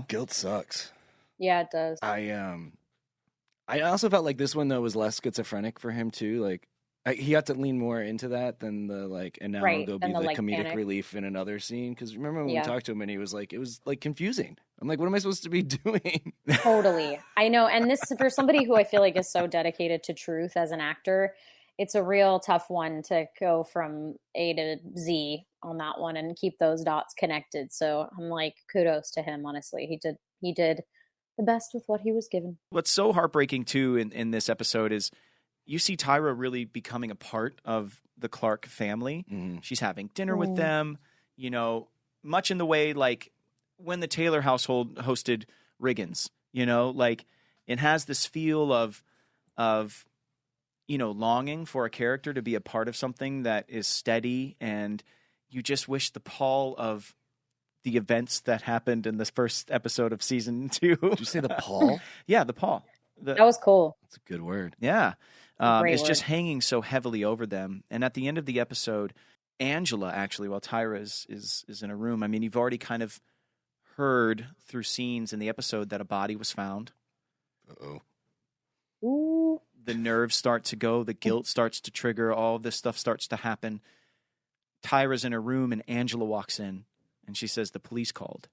Guilt sucks. Yeah, it does. I also felt like this one, though, was less schizophrenic for him, too. Like, he got to lean more into that than the, like, and now there'll be the comedic panic relief in another scene. Because remember when we talked to him and he was like, it was, like, confusing. I'm like, what am I supposed to be doing? Totally. I know. And this, for somebody who I feel like is so dedicated to truth as an actor, it's a real tough one to go from A to Z on that one and keep those dots connected. So I'm like, kudos to him, honestly. He did the best with what he was given. What's so heartbreaking, too, in this episode is you see Tyra really becoming a part of the Clark family. Mm-hmm. She's having dinner with them, you know, much in the way like when the Taylor household hosted Riggins, you know, like it has this feel of, you know, longing for a character to be a part of something that is steady, and you just wish the Paul of the events that happened in this first episode of season 2. Did you say the Paul? Yeah, the Paul. That was cool. That's a good word. Yeah. Great It's word. just hanging so heavily over them. And at the end of the episode, Angela, actually, while Tyra is in a room, I mean, you've already kind of heard through scenes in the episode that a body was found. Uh-oh. Ooh. The nerves start to go. The guilt starts to trigger. All this stuff starts to happen. Tyra's in a room, and Angela walks in, and she says, the police called.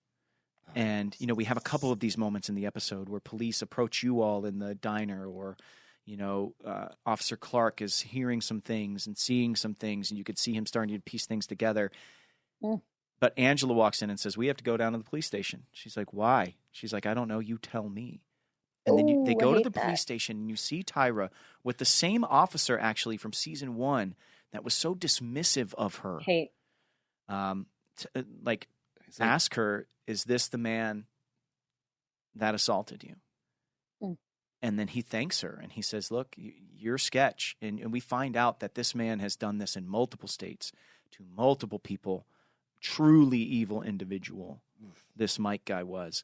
And, you know, we have a couple of these moments in the episode where police approach you all in the diner, or, you know, Officer Clark is hearing some things and seeing some things, and you could see him starting to piece things together. Mm. But Angela walks in and says, we have to go down to the police station. She's like, why? She's like, I don't know. You tell me. And then they Ooh, go I to hate the police that. station, and you see Tyra with the same officer, actually, from season 1 that was so dismissive of her. Hate. Like, ask her, is this the man that assaulted you? Mm. And then he thanks her, and he says, look, your sketch, and we find out that this man has done this in multiple states to multiple people, truly evil individual, this Mike guy was.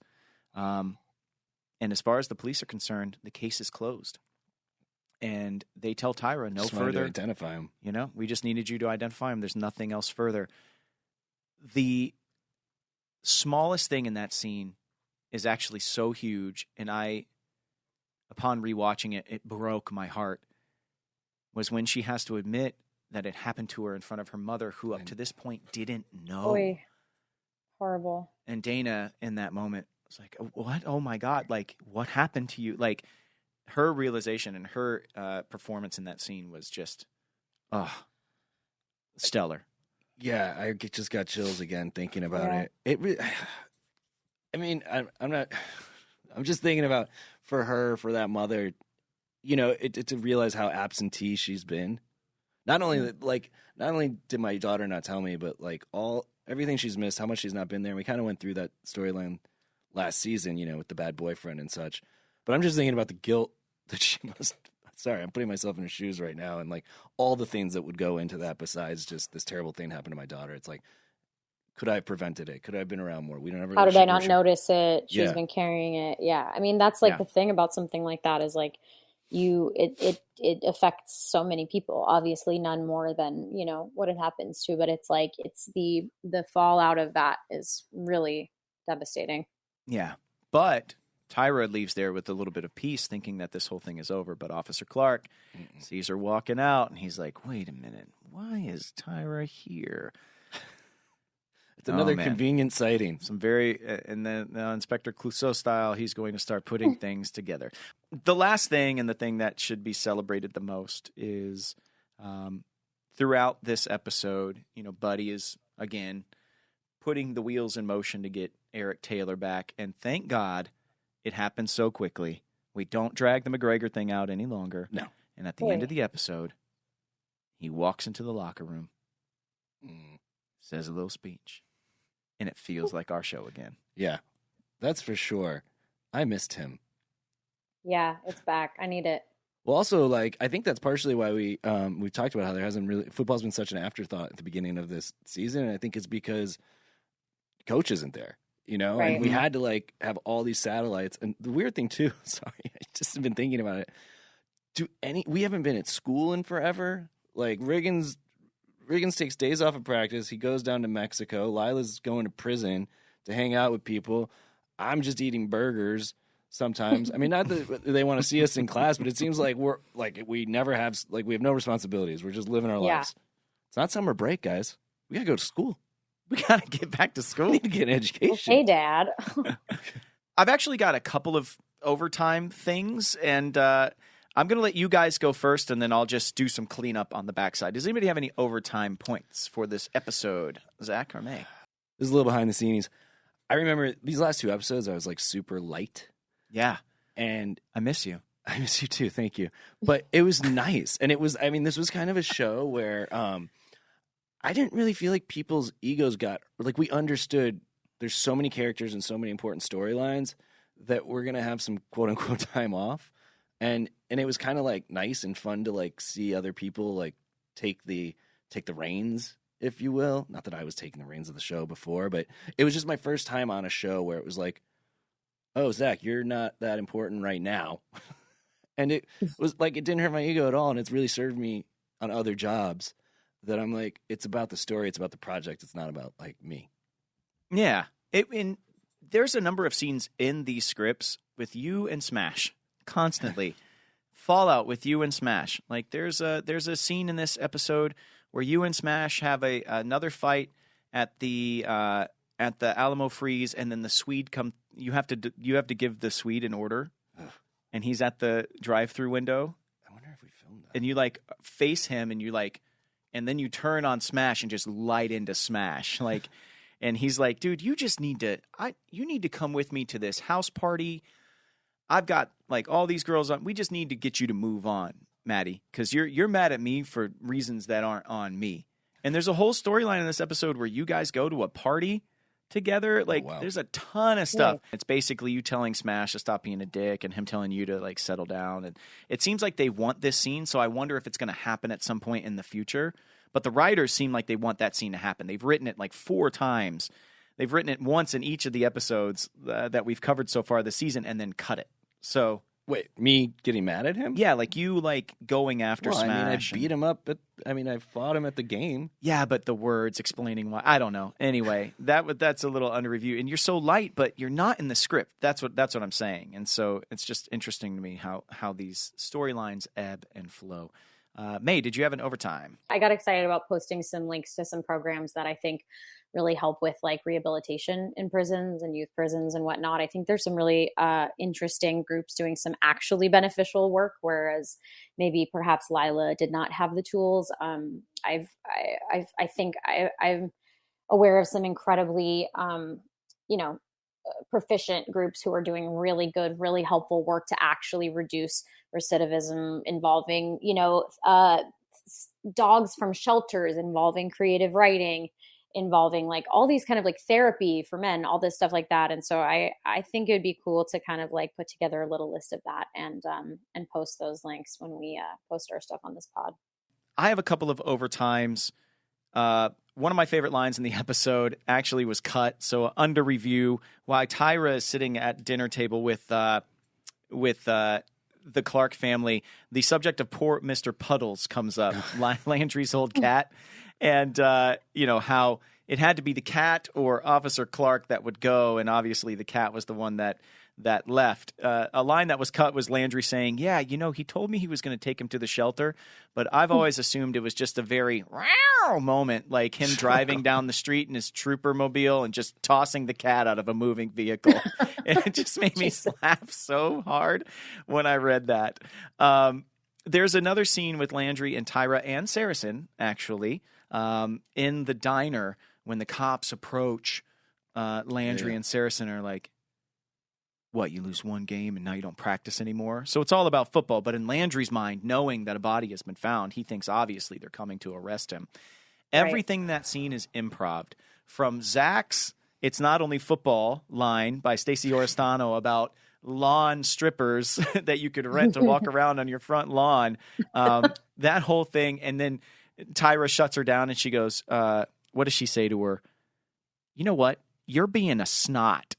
And as far as the police are concerned, the case is closed. And they tell Tyra, no Just wanted to further. identify him. You know, we just needed you to identify him. There's nothing else further. The smallest thing in that scene is actually so huge, and upon rewatching it, it broke my heart, was when she has to admit that it happened to her in front of her mother, who up to this point didn't know. Oy. Horrible. And Dana, in that moment, was like, what? Oh my God, like, what happened to you? Like, her realization and her performance in that scene was just, stellar. Yeah, I just got chills again thinking about it. I mean, I'm just thinking about for her, for that mother, you know, to realize how absentee she's been. Not only did my daughter not tell me, but like everything she's missed, how much she's not been there. And we kind of went through that storyline last season, you know, with the bad boyfriend and such. But I'm just thinking about the guilt that she must. Sorry, I'm putting myself in her shoes right now, and like all the things that would go into that besides just this terrible thing happened to my daughter. It's like, could I have prevented it? Could I have been around more? We don't ever. How did I not notice it? She's Yeah. been carrying it. Yeah. I mean, that's like the thing about something like that is like it affects so many people. Obviously none more than, you know, what it happens to, but it's like, it's the fallout of that is really devastating. Yeah. But Tyra leaves there with a little bit of peace, thinking that this whole thing is over. But Officer Clark sees her walking out, and he's like, wait a minute. Why is Tyra here? It's another convenient sighting. Some very, and then Inspector Clouseau style, he's going to start putting things together. The last thing, and the thing that should be celebrated the most, is throughout this episode, you know, Buddy is, again, putting the wheels in motion to get Eric Taylor back. And thank God it happened so quickly. We don't drag the McGregor thing out any longer. No. And at the end of the episode, he walks into the locker room, says a little speech, and it feels like our show again. Yeah, that's for sure. I missed him. Yeah, it's back. I need it. Well, also, like, I think that's partially why we talked about how there hasn't really, football's been such an afterthought at the beginning of this season, and I think it's because Coach isn't there, you know? Right. And we had to, like, have all these satellites. And the weird thing, too, sorry, I just have been thinking about it. We haven't been at school in forever. Like, Riggins takes days off of practice. He goes down to Mexico. Lila's going to prison to hang out with people. I'm just eating burgers sometimes. I mean, not that they want to see us in class, but it seems like we have no responsibilities. We're just living our lives. It's not summer break, guys. We got to go to school. We got to get back to school. We need to get an education. Hey, Dad. I've actually got a couple of overtime things, and I'm going to let you guys go first, and then I'll just do some cleanup on the backside. Does anybody have any overtime points for this episode? Zach or May? This is a little behind the scenes. I remember these last two episodes, I was like super light. Yeah. And I miss you. I miss you too. Thank you. But it was nice. And it was, I mean, this was kind of a show where I didn't really feel like people's egos we understood there's so many characters and so many important storylines that we're going to have some quote unquote time off. And it was kind of like nice and fun to like see other people like take the reins, if you will. Not that I was taking the reins of the show before, but it was just my first time on a show where it was like, oh, Zach, you're not that important right now. And it was like, it didn't hurt my ego at all. And it's really served me on other jobs that I'm like, it's about the story. It's about the project. It's not about like me. Yeah. There's a number of scenes in these scripts with you and Smash constantly. Fallout with you and Smash. Like there's a scene in this episode where you and Smash have another fight at the Alamo Freeze, and then the Swede come. You have to give the Swede an order, and he's at the drive-through window. I wonder if we filmed that. And you like face him, and you like, and then you turn on Smash and just light into Smash, like, and he's like, dude, you need to come with me to this house party. I've got like all these girls on. We just need to get you to move on, Maddie, because you're mad at me for reasons that aren't on me. And there's a whole storyline in this episode where you guys go to a party together. Like, there's a ton of stuff. Yeah. It's basically you telling Smash to stop being a dick and him telling you to like settle down. And it seems like they want this scene, so I wonder if it's going to happen at some point in the future. But the writers seem like they want that scene to happen. They've written it like 4 times. They've written it once in each of the episodes that we've covered so far this season, and then cut it. So wait, me getting mad at him? Yeah, like you like going after Smash. I mean, I beat him up. I fought him at the game. Yeah, but the words explaining why, I don't know. Anyway, that's a little under review. And you're so light, but you're not in the script. That's what I'm saying. And so it's just interesting to me how these storylines ebb and flow. May, did you have an overtime? I got excited about posting some links to some programs that I think really help with like rehabilitation in prisons and youth prisons and whatnot. I think there's some really interesting groups doing some actually beneficial work, whereas maybe perhaps Lila did not have the tools. I'm aware of some incredibly, proficient groups who are doing really good, really helpful work to actually reduce recidivism, involving, dogs from shelters, involving creative writing, involving like all these kind of like therapy for men, all this stuff like that. And so I think it would be cool to kind of like put together a little list of that and post those links when we post our stuff on this pod. I have a couple of overtimes. One of my favorite lines in the episode actually was cut. So under review, while Tyra is sitting at dinner table with the Clark family, the subject of poor Mr. Puddles comes up, Landry's old cat. And, how it had to be the cat or Officer Clark that would go. And obviously the cat was the one that left. A line that was cut was Landry saying, yeah, he told me he was going to take him to the shelter, but I've always assumed it was just a very moment, like him driving down the street in his trooper mobile and just tossing the cat out of a moving vehicle. And it just made me laugh so hard when I read that. There's another scene with Landry and Tyra and Saracen, actually, in the diner when the cops approach. Landry and Saracen are like, what, you lose one game and now you don't practice anymore? So it's all about football. But in Landry's mind, knowing that a body has been found, he thinks obviously they're coming to arrest him. Right. Everything in that scene is improv. From Zach's "It's Not Only Football" line by Stacey Oristano about lawn strippers that you could rent to walk around on your front lawn, that whole thing. And then Tyra shuts her down and she goes, what does she say to her? You know what? You're being a snot.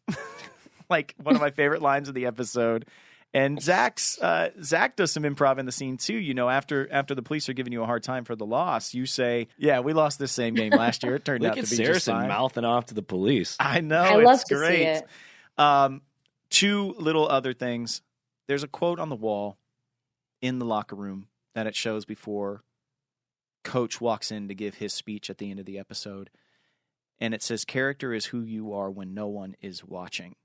Like one of my favorite lines of the episode. And Zach does some improv in the scene too. After the police are giving you a hard time for the loss, you say, yeah, we lost this same game last year. It turned out to be Saracen just fine. Mouthing off to the police. I know. I love it's to great. see it. 2 little other things. There's a quote on the wall in the locker room that it shows before Coach walks in to give his speech at the end of the episode. And it says, character is who you are when no one is watching.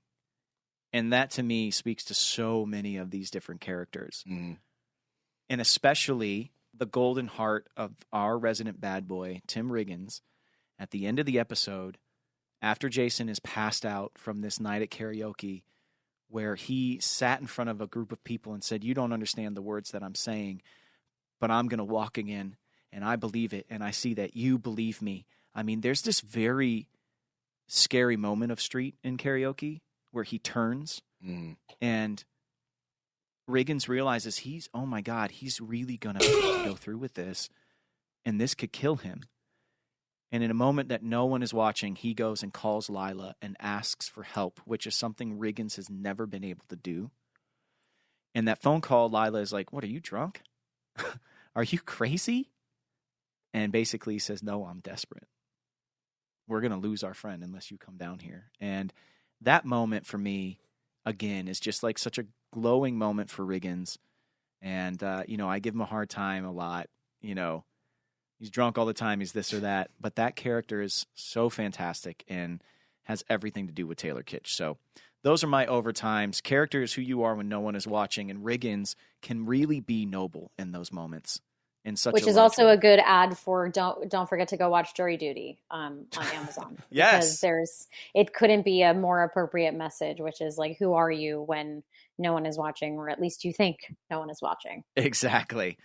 And that to me speaks to so many of these different characters. Mm. And especially the golden heart of our resident bad boy, Tim Riggins, at the end of the episode, after Jason is passed out from this night at karaoke, where he sat in front of a group of people and said, you don't understand the words that I'm saying, but I'm going to walk again, and I believe it, and I see that you believe me. I mean, there's this very scary moment of Street in Karaoke where he turns and Riggins realizes oh my God, he's really going to go through with this, and this could kill him. And in a moment that no one is watching, he goes and calls Lila and asks for help, which is something Riggins has never been able to do. And that phone call, Lila is like, what, are you drunk? Are you crazy? And basically he says, no, I'm desperate. We're going to lose our friend unless you come down here. And that moment for me, again, is just like such a glowing moment for Riggins. And, I give him a hard time a lot. He's drunk all the time. He's this or that. But that character is so fantastic and has everything to do with Taylor Kitsch. So those are my overtimes. Character is who you are when no one is watching. And Riggins can really be noble in those moments. Which is also a good ad for don't forget to go watch Jury Duty on Amazon. Yes. Because it couldn't be a more appropriate message, which is like, who are you when no one is watching, or at least you think no one is watching. Exactly.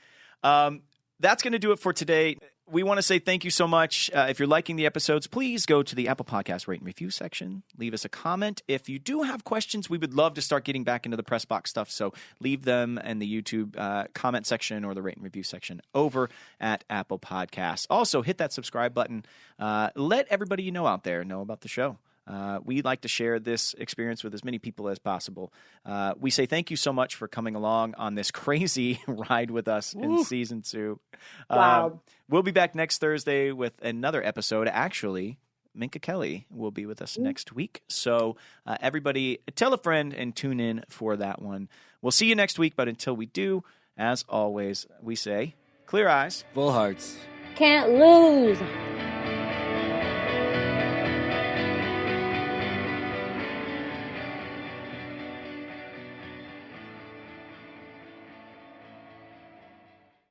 That's going to do it for today. We want to say thank you so much. If you're liking the episodes, please go to the Apple Podcast rate and review section. Leave us a comment. If you do have questions, we would love to start getting back into the press box stuff. So leave them in the YouTube comment section or the rate and review section over at Apple Podcasts. Also, hit that subscribe button. Let everybody you know out there know about the show. We'd like to share this experience with as many people as possible. We say thank you so much for coming along on this crazy ride with us in season 2. Wow. We'll be back next Thursday with another episode. Actually, Minka Kelly will be with us next week. So everybody tell a friend and tune in for that one. We'll see you next week. But until we do, as always, we say clear eyes, full hearts. Can't lose.